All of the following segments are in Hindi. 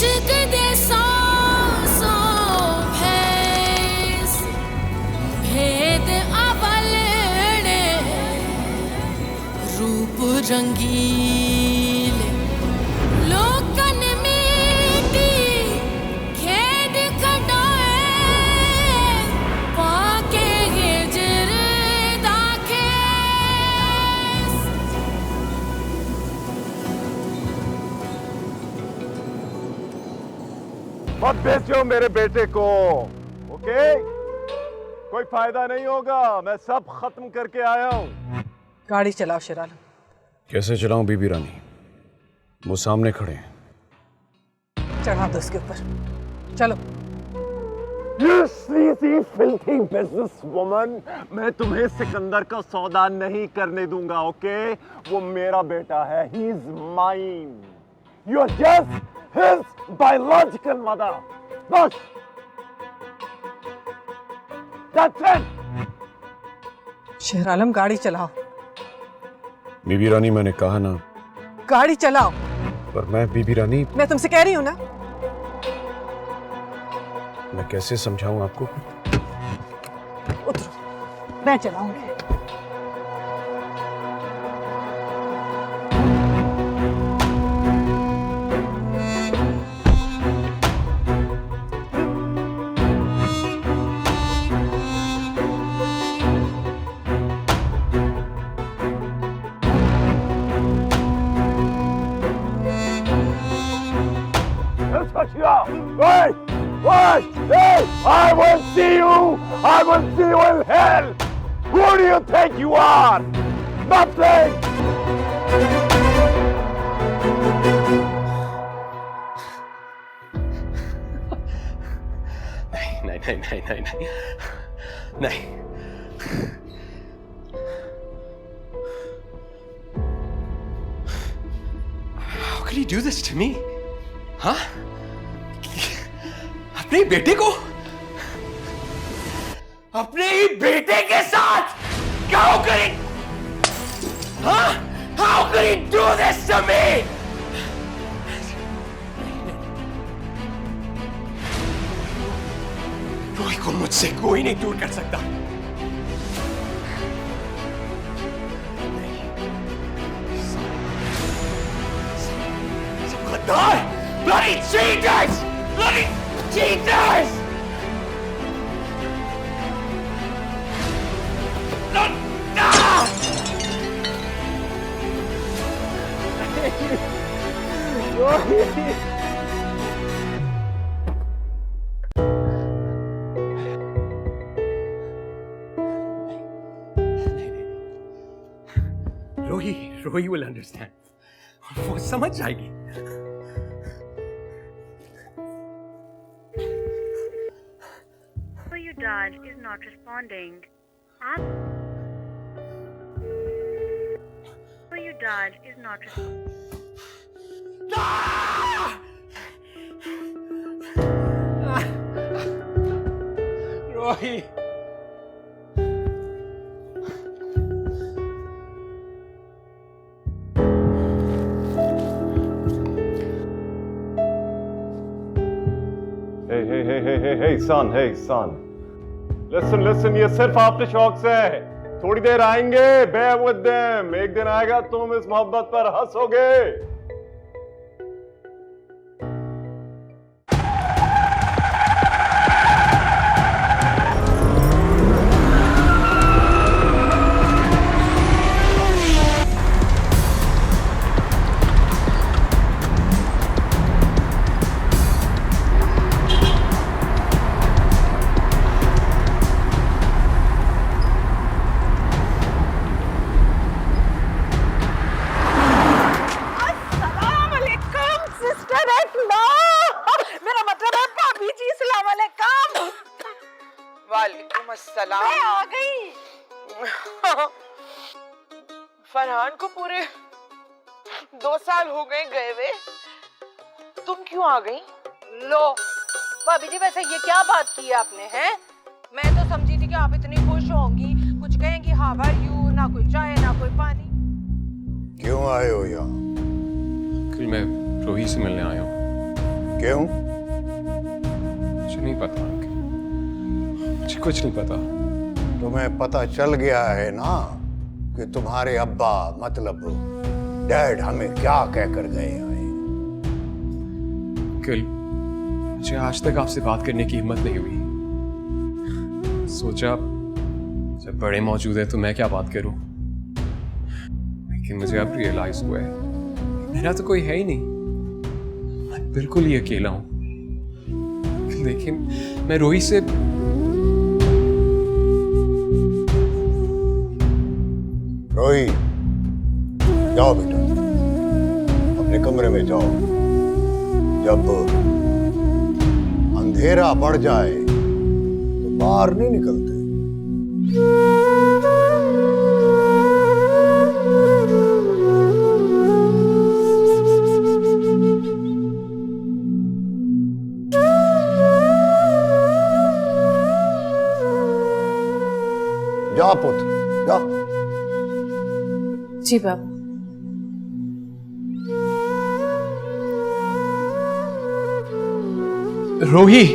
इश्क दे सौ भैस भेद अवलने रूप रंगीले लोकन मीठी खेद खटाए पाके हिजर दाखेस। मत बेचो मेरे बेटे को, ओके? कोई फायदा नहीं होगा, मैं सब खत्म करके आया हूँ। गाड़ी चलाओ शेराल। कैसे चलाऊं बीबी रानी? वो सामने खड़े हैं। चढ़ा दो उसके ऊपर, चलो। You sleazy, filthy businesswoman, मैं तुम्हें सिकंदर का सौदा नहीं करने दूंगा, ओके? वो मेरा बेटा है, he is mine. You are just his biological mother. बस, that's it. शेर आलम गाड़ी चलाओ। बीबी रानी मैंने कहा ना। गाड़ी चलाओ। पर मैं बीबी रानी, मैं तुमसे कह रही हूँ ना। मैं कैसे समझाऊं आपको? उतरो, मैं चलाऊंगी। Wait! Wait! Hey! I will see you! I will see you in hell! Who do you think you are? Nothing! नहीं। How could he do this to me? हाँ? अपने ही बेटे को? अपने ही बेटे के साथ? How could he? हाँ? How could he do this to me? रोही को मुझसे कोई नहीं दूर कर सकता। सब गद्दार! Bloody cheaters! Bloody cheaters! No! Ah! Rohi will understand. वो समझ जाएगी. Who you dialed is not responding. Who you dialed is not responding. Rohi. Hey son. Listen, ये सिर्फ आपके शौक से है। थोड़ी देर आएंगे, bear with them. एक दिन आएगा तुम इस मोहब्बत पर हंसोगे। मैं आ गई। फरहान को पूरे 2 साल हो गए हुए, तुम क्यों आ गई? लो भाभी जी, वैसे ये क्या बात की है आपने? हैं, मैं तो समझी थी कि आप इतनी खुश होंगी, कुछ कहेंगी हाउ आर यू, ना कोई चाय ना कोई पानी। क्यों आए हो यहाँ? कल मैं रोही से मिलने आया हूँ। क्यों? मुझे नहीं पता अंकल, मुझे कुछ नहीं पता। तुम्हें पता चल गया है ना कि तुम्हारे अब्बा मतलब डैड हमें क्या कहकर गए हैं? अंकल, मुझे आज तक आपसे बात करने की हिम्मत नहीं हुई। सोचा जब बड़े मौजूद है तो मैं क्या बात करूं, लेकिन मुझे अब रियलाइज हुआ है मेरा तो कोई है ही नहीं, मैं बिल्कुल ही अकेला हूं। लेकिन मैं रोही से रोही, जाओ बेटा, अपने कमरे में जाओ। जब अंधेरा बढ़ जाए तो बाहर नहीं निकलते। जा पुत्र, जा। जी बाबा। रोही,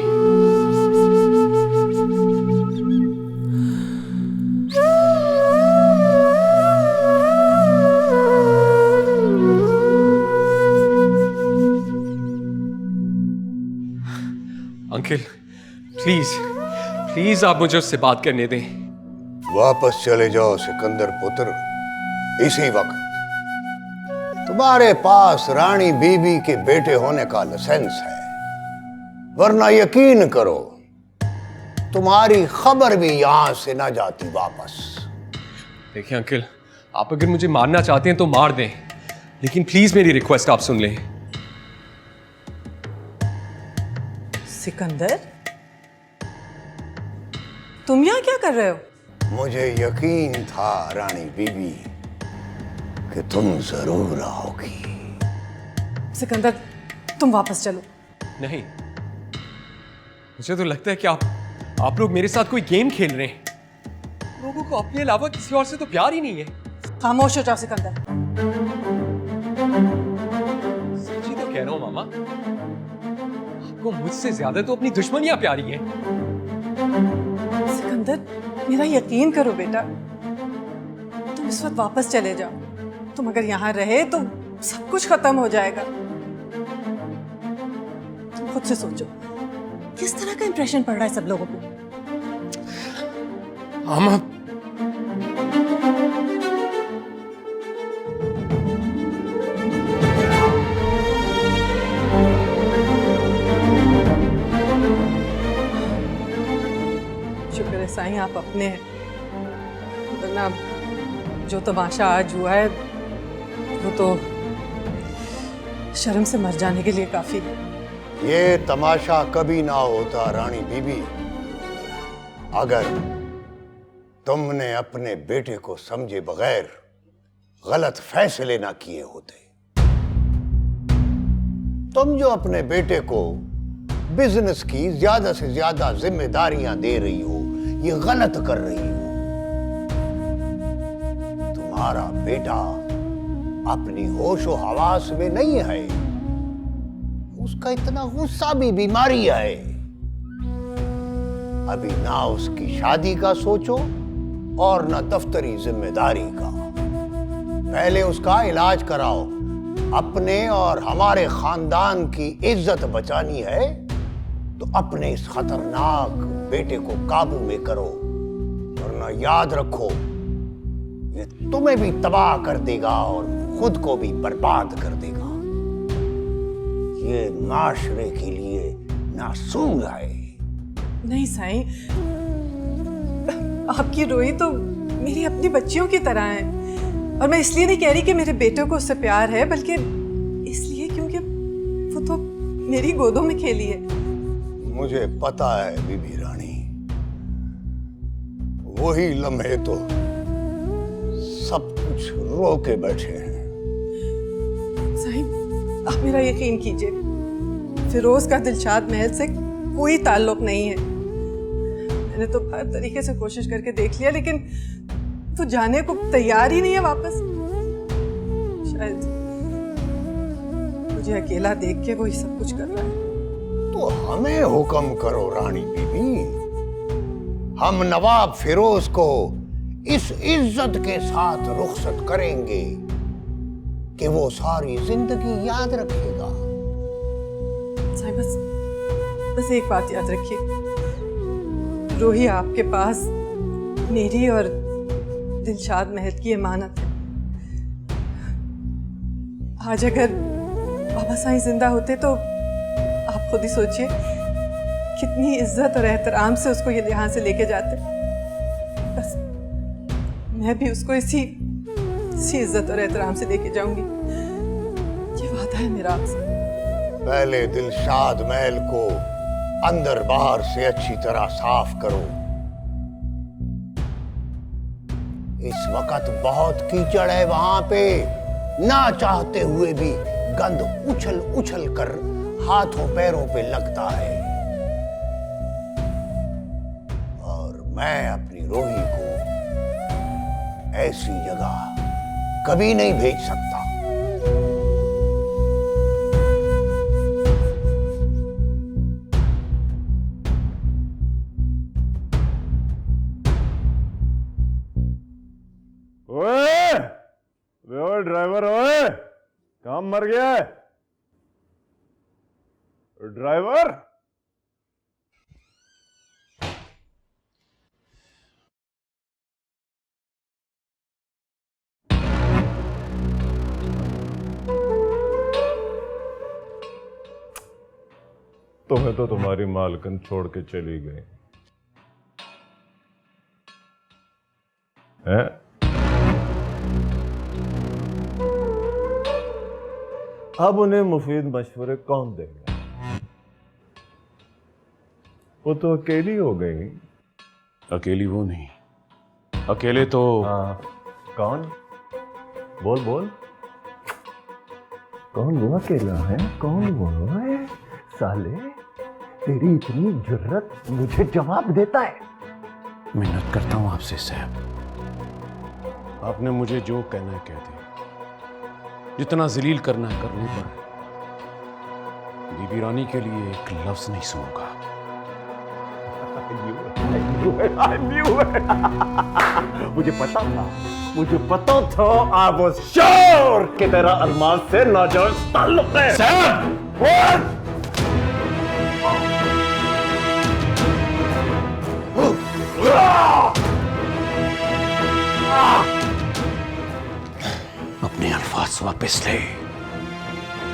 अंकल प्लीज प्लीज आप मुझे उससे बात करने दें। वापस चले जाओ सिकंदर पुत्र, इसी वक्त। तुम्हारे पास रानी बीबी के बेटे होने का लाइसेंस है, वरना यकीन करो तुम्हारी खबर भी यहां से ना जाती वापस। देखिए अंकल, आप अगर मुझे मारना चाहते हैं तो मार दें, लेकिन प्लीज मेरी रिक्वेस्ट आप सुन लें। सिकंदर, तुम यहाँ क्या कर रहे हो? मुझे यकीन था रानी बीबी कि तुम जरूर आओगी। सिकंदर, तुम वापस चलो। नहीं, मुझे तो लगता है कि आप लोग मेरे साथ कोई गेम खेल रहे हैं। लोगों को अपने अलावा किसी और से तो प्यार ही नहीं है। खामोश हो जाओ सिकंदर। सच्ची तो कह रहा हूं मामा, आपको मुझसे ज्यादा तो अपनी दुश्मनियां प्यारी हैं। सिकंदर, मेरा यकीन करो बेटा, तुम इस वक्त वापस चले जाओ। तुम अगर यहाँ रहे तो सब कुछ खत्म हो जाएगा। तुम खुद से सोचो, किस तरह का इंप्रेशन पड़ रहा है सब लोगों को। मामा, शुक्र है साईं आप अपने हैं, वरना जो तमाशा आज हुआ है वो तो शर्म से मर जाने के लिए काफी है। ये तमाशा कभी ना होता रानी बीबी, अगर तुमने अपने बेटे को समझे बगैर गलत फैसले ना किए होते। तुम जो अपने बेटे को बिजनेस की ज्यादा से ज्यादा जिम्मेदारियां दे रही हो, ये गलत कर रही हो। तुम्हारा बेटा अपनी होशो हवास में नहीं है, उसका इतना गुस्सा भी बीमारी है। अभी ना उसकी शादी का सोचो और ना दफ्तरी जिम्मेदारी का। पहले उसका इलाज कराओ। अपने और हमारे खानदान की इज्जत बचानी है तो अपने इस खतरनाक बेटे को काबू में करो, वरना याद रखो ये तुम्हें भी तबाह कर देगा और खुद को भी बर्बाद कर देगा। ये माशरे के लिए नासूर है। नहीं साईं, आपकी रोही तो मेरी अपनी बच्चियों की तरह है, और मैं इसलिए नहीं कह रही कि मेरे बेटे को उससे प्यार है, बल्कि इसलिए क्योंकि वो तो मेरी गोदों में खेली है। मुझे पता है बीबी रानी, वही लम्हे तो सब कुछ रो के बैठे हैं। साईं, आप मेरा यकीन कीजिए, फिरोज का दिलशाद महल से कोई ताल्लुक नहीं है। मैंने तो हर तरीके से कोशिश करके देख लिया, लेकिन तो जाने को तैयार ही नहीं है वापस। शायद मुझे अकेला देख के वो ही सब कुछ कर रहा है। हमें हुक्म करो रानी बीबी। हम नवाब फिरोज को इस इज्जत के साथ रुखसत करेंगे कि वो सारी जिंदगी याद रखेगा। साईं बस एक बात याद रखिए, रोही आपके पास मेरी और दिलशाद महल की अमानत है। आज अगर बाबा साईं जिंदा होते तो आप खुद ही सोचिए कितनी इज्जत और एहतराम से उसको ये यहाँ से लेके जाते। बस मैं भी उसको इसी इज्जत और एहतराम से लेके जाऊंगी, ये वादा है मेरा आपसे। पहले दिलशाद महल को अंदर बाहर से अच्छी तरह साफ करो। इस वक्त बहुत कीचड़ है वहां पे, ना चाहते हुए भी गंद उछल उछल कर हाथों पैरों पे लगता है। और मैं अपनी रोही को ऐसी जगह कभी नहीं भेज सकता। ओए ड्राइवर, ओए काम मर गया है ड्राइवर। तुम्हें तो तुम्हारी मालकिन छोड़ के चली गई है। अब उन्हें मुफीद मशवरे कौन देगा? वो तो अकेली हो गई। अकेली वो नहीं, अकेले तो हाँ, कौन? बोल बोल, कौन वो अकेला है? कौन वो है? साले तेरी इतनी जुर्रत मुझे जवाब देता है? मिन्नत करता हूं आपसे साहब, आपने मुझे जो कहना है कह दे, जितना जलील करना है करने पर बीबी रानी के लिए एक लफ्ज नहीं सुनूंगा। मुझे पता था आई वाज श्योर कि तेरा अरमान से नाजायज ताल्लुक है। सर अपने अल्फाज वापस ले,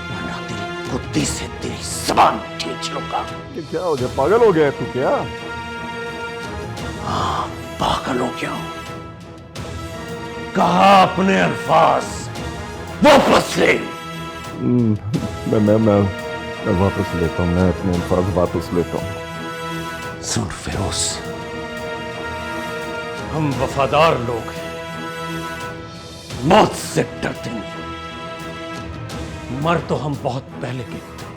वरना तेरी कुत्ती से तेरी जबान खींच लूंगा। क्या हो गया? पागल हो गया तू क्या? हाँ, पागल हो गया हूं। कहा अपने अल्फाज वापस ले। मैं वापस लेता हूं, मैं अपने अल्फाज वापस लेता हूं। सुन फिरोज, हम वफादार लोग हैं, मौत से डरते नहीं। मर तो हम बहुत पहले गए थे।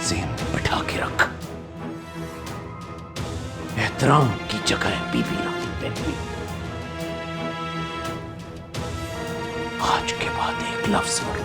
ज़हन में बिठा के रख, एहतराम की जगह है बीबी रानी पहली। आज के बाद एक लफ्ज मत।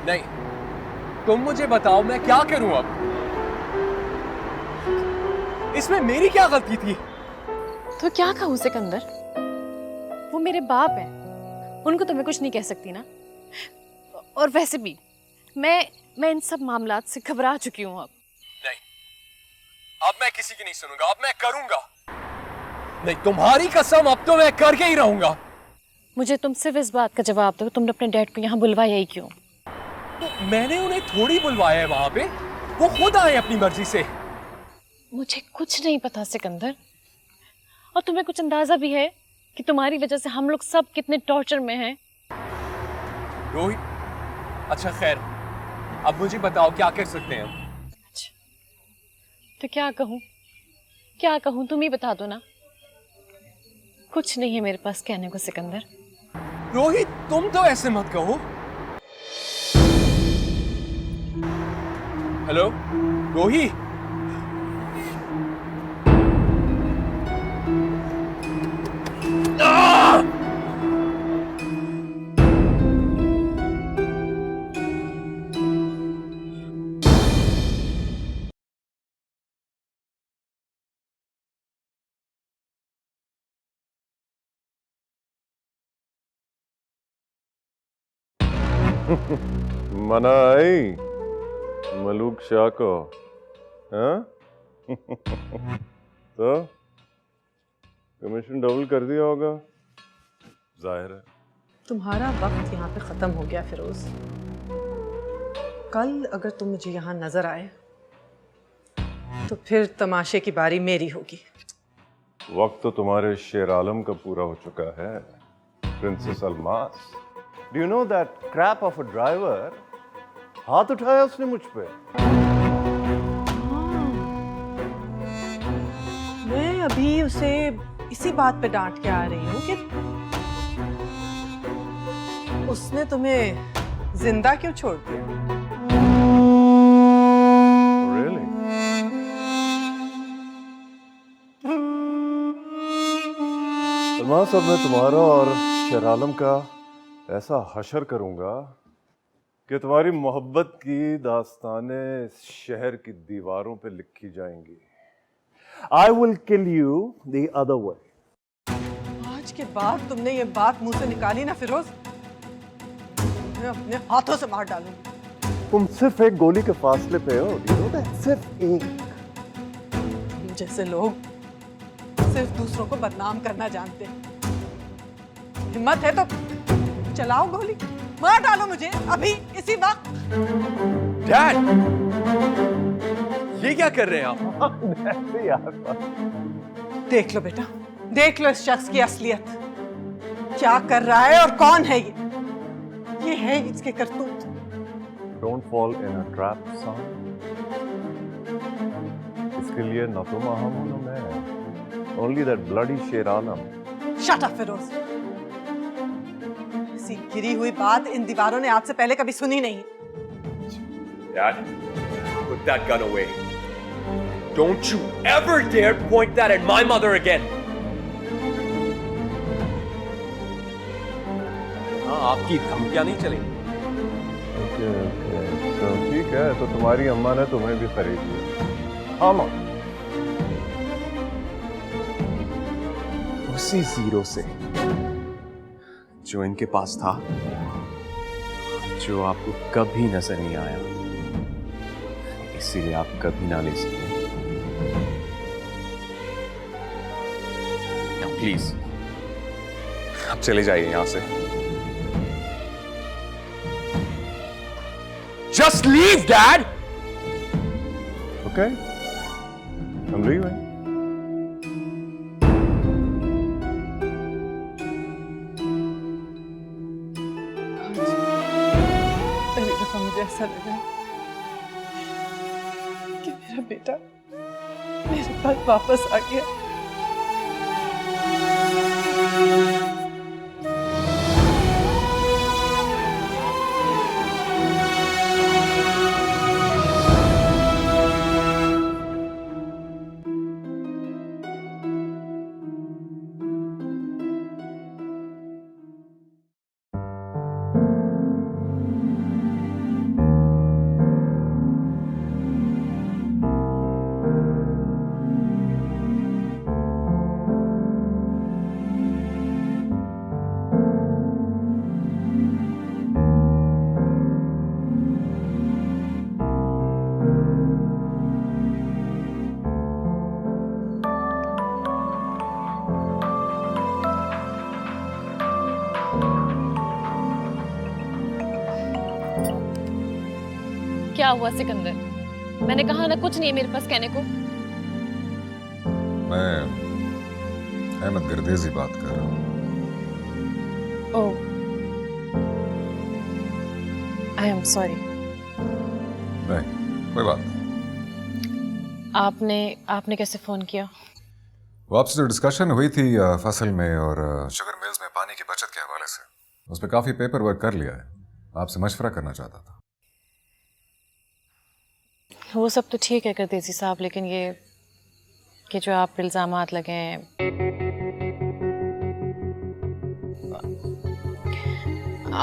नहीं, तुम मुझे बताओ मैं क्या करूं अब? इसमें मेरी क्या गलती थी? तो क्या कहूँ सिकंदर, वो मेरे बाप हैं, उनको तो मैं कुछ नहीं कह सकती ना। और वैसे भी मैं इन सब मामलात से घबरा चुकी हूँ अब। नहीं, अब मैं किसी की नहीं सुनूंगा, अब मैं करूंगा। नहीं, तुम्हारी कसम, अब तो मैं करके ही रहूंगा। मुझे तुम सिर्फ इस बात का जवाब दो, तुमने अपने डैड को यहाँ बुलवाया ही क्यों? तो मैंने उन्हें थोड़ी बुलवाया है वहां पे, वो खुद आए अपनी मर्जी से। मुझे कुछ नहीं पता सिकंदर, और तुम्हें कुछ अंदाजा भी है कि तुम्हारी वजह से हम लोग सब कितने टॉर्चर में हैं? रोहित, अच्छा खैर, अब मुझे बताओ क्या कर सकते हैं हम? अच्छा, तो क्या कहूँ तुम ही बता दो ना। कुछ नहीं है मेरे पास कहने को सिकंदर। रोहित, तुम तो ऐसे मत कहो। हेलो रोहित, मना आई मलूक शाह को, हाँ? तो कमीशन डबल कर दिया होगा, जाहिर है। तुम्हारा वक्त यहाँ पे खत्म हो गया फिरोज। कल अगर तुम मुझे यहाँ नजर आए तो फिर तमाशे की बारी मेरी होगी। वक्त तो तुम्हारे शेर आलम का पूरा हो चुका है, princess Almas. Do you know that Krebs of a driver? हाथ उठाया उसने मुझ पे। मैं अभी उसे इसी बात पे डांट के आ रही हूँ कि उसने तुम्हें जिंदा क्यों छोड़ दिया। Really? अलमास, अब मैं तुम्हारा और शेर आलम का ऐसा हशर करूंगा कि तुम्हारी मोहब्बत की दास्तानें इस शहर की दीवारों पे लिखी जाएंगी। I will kill you the other way. आज के बाद तुमने ये बात मुंह से निकाली ना फिरोज, मैं अपने हाथों से मार डालूंगी। तुम सिर्फ एक गोली के फासले पे हो, you know that? सिर्फ एक। जैसे लोग सिर्फ दूसरों को बदनाम करना जानते हैं। हिम्मत है तो चलाओ गोली, मार डालो मुझे अभी इसी वक्त। डैड, ये क्या कर रहे हैं आप? देख लो बेटा, देख लो इस शख्स की असलियत क्या कर रहा है और कौन है ये है इसके करतूत। Don't fall in a trap, son. इसके लिए न तुम अहम हो न मैं। Only that bloody शेर आलम। Shut up, Firoz. ऐसी गिरी हुई बात इन दीवारों ने आज से पहले कभी सुनी नहीं। Dad, put that gun away. Don't you ever dare point that at my mother again. हाँ, आपकी धमकियां नहीं चलेंगी। ओके, तो ठीक है, तो तुम्हारी अम्मा ने तुम्हें भी खरीद लिया। हाँ माँ। उसी जीरो से जो इनके पास था, जो आपको कभी नजर नहीं आया, इसीलिए आप कभी ना ले सके। प्लीज आप चले जाइए यहां से। Just leave, Dad. Okay, I'm leaving. पहली दफा मुझे ऐसा लगा कि मेरा बेटा मेरे पास वापस आ गया। क्या हुआ सिकंदर? मैंने कहा ना कुछ नहीं है मेरे पास कहने को। मैं अहमद गर्देजी बात कर रहा हूँ। ओह, आई एम सॉरी। नहीं, कोई बात नहीं। आपने कैसे फोन किया? वो आपसे जो डिस्कशन हुई थी फसल में और शुगर मिल्स में पानी की बचत के हवाले से, उस पर काफी पेपर वर्क कर लिया है। आपसे मशवरा करना चाहता था। वो सब तो ठीक है गर्देजी साहब, लेकिन ये जो आप इल्जामात लगे हैं,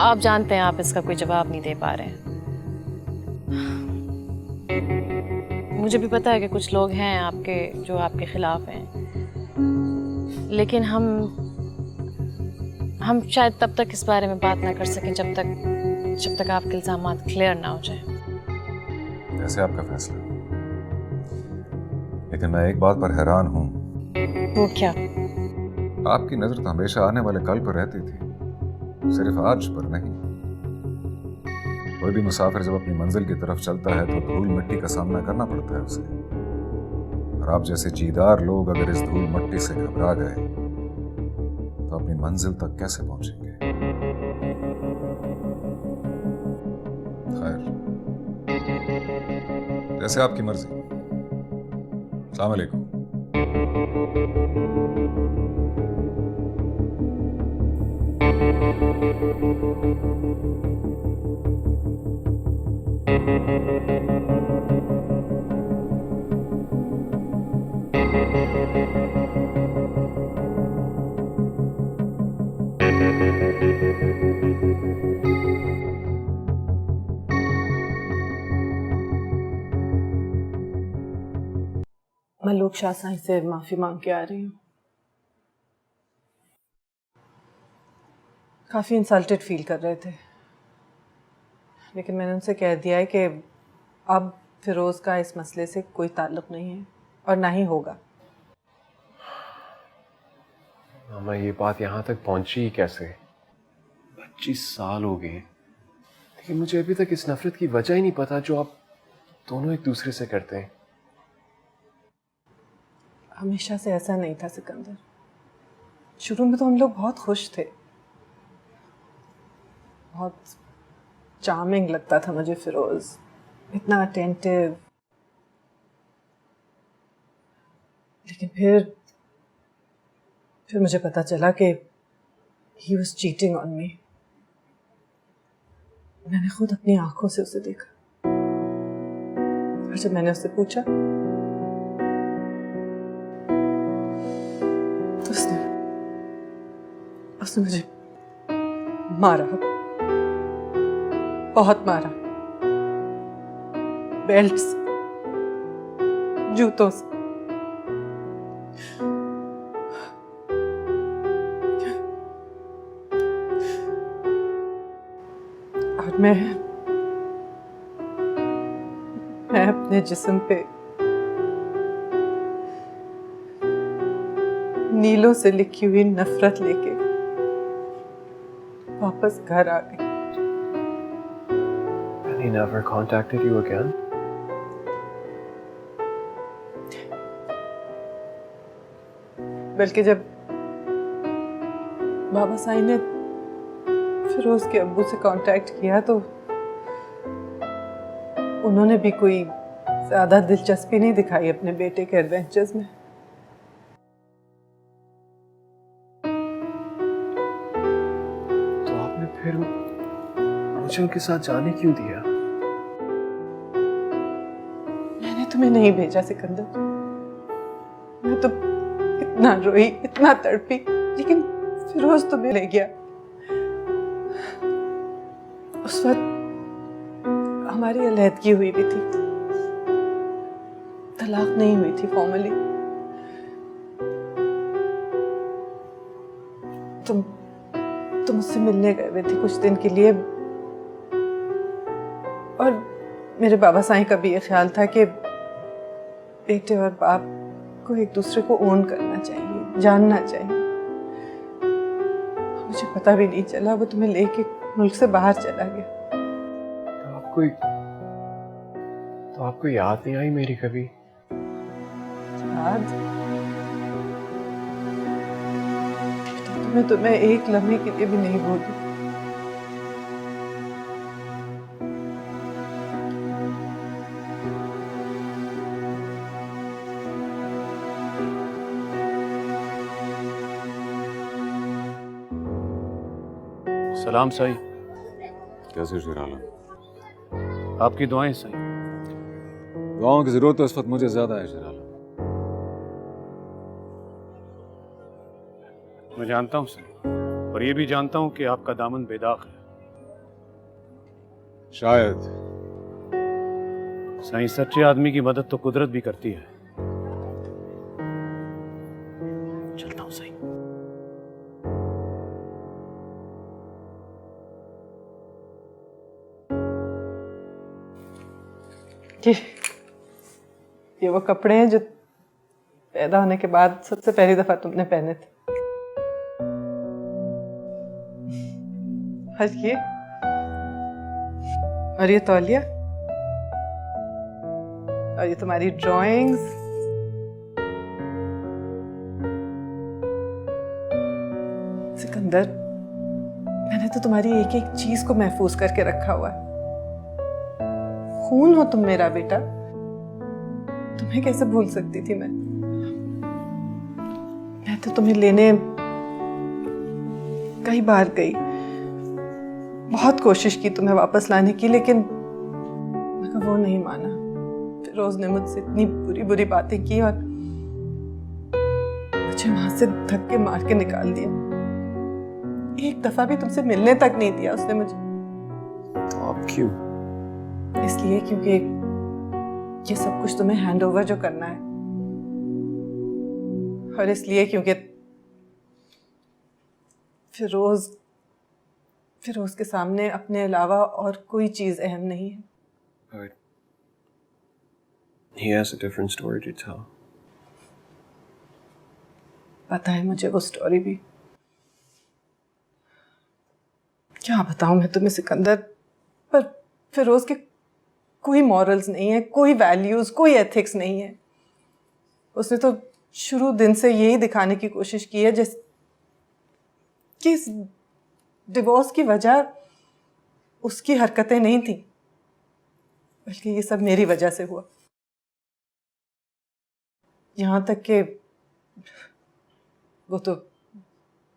आप जानते हैं आप इसका कोई जवाब नहीं दे पा रहे हैं। मुझे भी पता है कि कुछ लोग हैं आपके जो आपके खिलाफ हैं, लेकिन हम शायद तब तक इस बारे में बात ना कर सकें जब तक आपके इल्जामात क्लियर ना हो जाए। ऐसे आपका फैसला, लेकिन मैं एक बात पर हैरान हूं। वो क्या? आपकी नजर तो हमेशा आने वाले कल पर रहती थी, सिर्फ आज पर नहीं। कोई भी मुसाफिर जब अपनी मंजिल की तरफ चलता है तो धूल मिट्टी का सामना करना पड़ता है उसे, और आप जैसे जीदार लोग अगर इस धूल मिट्टी से घबरा गए तो अपनी मंजिल तक कैसे पहुंचेंगे? खैर, जैसे आपकी मर्जी। अस्सलाम वालेकुम। मलूक शाह साईं से माफी मांग के आ रही हूँ। काफी इंसल्टेड फील कर रहे थे, लेकिन मैंने उनसे कह दिया है कि अब फिरोज का इस मसले से कोई ताल्लुक नहीं है और ना ही होगा। मामा, ये बात यहाँ तक पहुंची कैसे? 25 साल हो गए, लेकिन मुझे अभी तक इस नफरत की वजह ही नहीं पता जो आप दोनों एक दूसरे से करते हैं। हमेशा से ऐसा नहीं था सिकंदर। शुरू में तो हम लोग बहुत खुश थे, बहुत चार्मिंग लगता था मुझे फिरोज, इतना अटेंटिव। लेकिन फिर मुझे पता चला कि he was cheating on me. मैंने खुद अपनी आंखों से उसे देखा, और जब मैंने उससे पूछा तो उसने मुझे मारा, बहुत मारा, बेल्ट से, जूतों से। और मैं अपने जिस्म पे नीलों से लिखी हुई नफरत लेके वापस घर आ गई। And he never contacted you again? बल्कि जब बाबा साईं ने फिरोज के अब्बू से कांटेक्ट किया तो उन्होंने भी कोई ज्यादा दिलचस्पी नहीं दिखाई अपने बेटे के एडवेंचर्स में। तो आपने फिर मुझे उनके साथ जाने क्यों दिया? मैंने तुम्हें नहीं भेजा सिकंदर। मैं तो इतना रोई, इतना तड़पी, लेकिन फिरोज तुम्हें ले गया। उस वक्त हमारी अलहदगी हुई भी थी, तलाक नहीं हुई थी फॉर्मली। तुम उससे मिलने गए हुए थे कुछ दिन के लिए, और मेरे बाबा साईं का भी ये ख्याल था कि बेटे और बाप को एक दूसरे को ओन करना चाहिए, जानना चाहिए। मुझे पता भी नहीं चला वो तुम्हें लेके मुल्क से बाहर चला गया। आपको तो आपको याद नहीं आई मेरी कभी? याद? मैं तुम्हें एक लम्हे के लिए भी नहीं भूली। सलाम साईं। कैसे शेर आलम? आपकी दुआएं साईं। दुआओं की जरूरत तो इस वक्त मुझे ज्यादा है शेर आलम। मैं जानता हूं साईं, और ये भी जानता हूं कि आपका दामन बेदाग है। शायद। साईं, सच्चे आदमी की मदद तो कुदरत भी करती है। चलता हूं साईं। ये वो कपड़े हैं जो पैदा होने के बाद सबसे पहली दफा तुमने पहने थे। और ये तौलिया, और ये तुम्हारी ड्राइंग्स। सिकंदर, मैंने तो तुम्हारी एक एक चीज को महफूज करके रखा हुआ है। खून हो तुम मेरा बेटा, तुम्हें कैसे भूल सकती थी मैं? मैं तो तुम्हें लेने कई बार गई, बहुत कोशिश की तुम्हें वापस लाने की, लेकिन मगर वो नहीं माना। फिरोज ने मुझसे इतनी बुरी बुरी बातें की और मुझे वहां से धक्के मार के निकाल दिया। एक दफा भी तुमसे मिलने तक नहीं दिया उसने मुझे। तो अब क्यों? इसलिए क्योंकि ये सब कुछ तुम्हें हैंड ओवर जो करना है, और इसलिए क्योंकि फिरोज के सामने अपने अलावा और कोई चीज अहम नहीं है। But he has a different story to tell. पता है मुझे वो स्टोरी भी। क्या बताऊं मैं तुम्हें सिकंदर, पर फिरोज के कोई मॉरल्स नहीं है, कोई वैल्यूज, कोई एथिक्स नहीं है। उसने तो शुरू दिन से यही दिखाने की कोशिश की है जैसे कि इस डिवोर्स की वजह उसकी हरकतें नहीं थी, बल्कि ये सब मेरी वजह से हुआ। यहां तक कि वो तो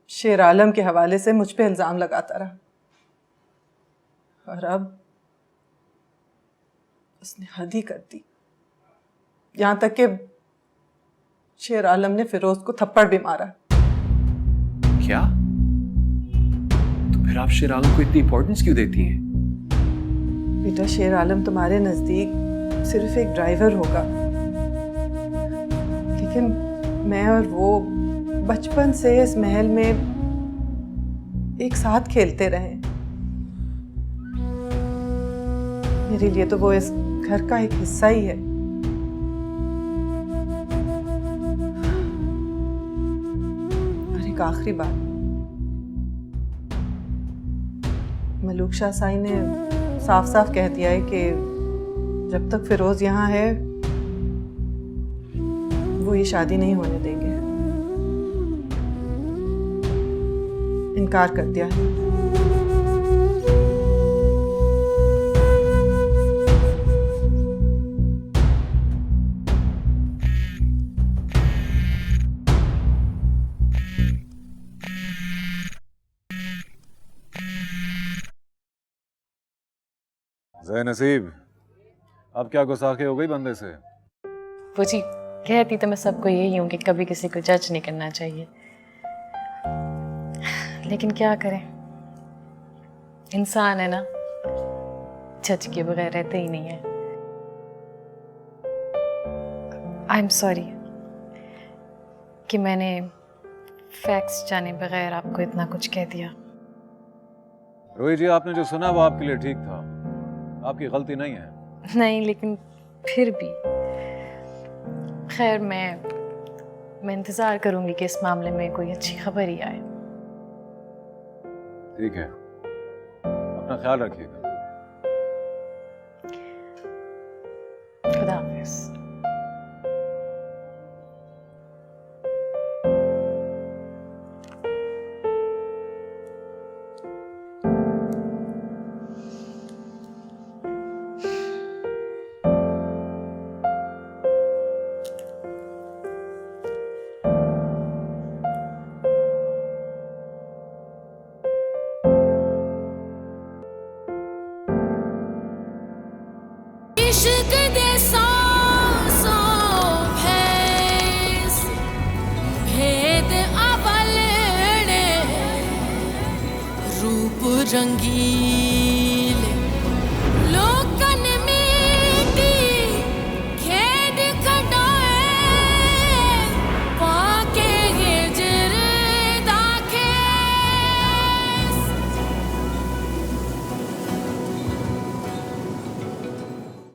शेर आलम के हवाले से मुझ पे इल्जाम लगाता रहा, और अब उसने हद ही कर दी। यहां तक कि शेर आलम ने फिरोज को थप्पड़ भी मारा। क्या? तो फिर आप शेर आलम को इतनी इंपॉर्टेंस क्यों देती हैं? बेटा, शेर आलम तुम्हारे नजदीक सिर्फ एक ड्राइवर होगा, लेकिन मैं और वो बचपन से इस महल में एक साथ खेलते रहे। मेरे लिए तो वो इस घर का एक हिस्सा ही है। और एक आखिरी बात, मलूक शाह साई ने साफ साफ कह दिया है कि जब तक फिरोज यहाँ है वो ये शादी नहीं होने देंगे। इनकार कर दिया है। जय नसीब, अब क्या गुस्ताखी हो गई बंदे से? वो जी कहती तो मैं सबको यही हूँ कि कभी किसी को जज नहीं करना चाहिए, लेकिन क्या करें, इंसान है ना, जज के बगैर रहते ही नहीं है। आई एम सॉरी कि मैंने फैक्ट्स जाने बगैर आपको इतना कुछ कह दिया। रोही जी, आपने जो सुना वो आपके लिए ठीक था, आपकी गलती नहीं है। नहीं, लेकिन फिर भी खैर, मैं इंतजार करूंगी कि इस मामले में कोई अच्छी खबर ही आए। ठीक है, अपना ख्याल रखिएगा। इश्क दे सांसों भैंस भेद अवलने रूप रंगी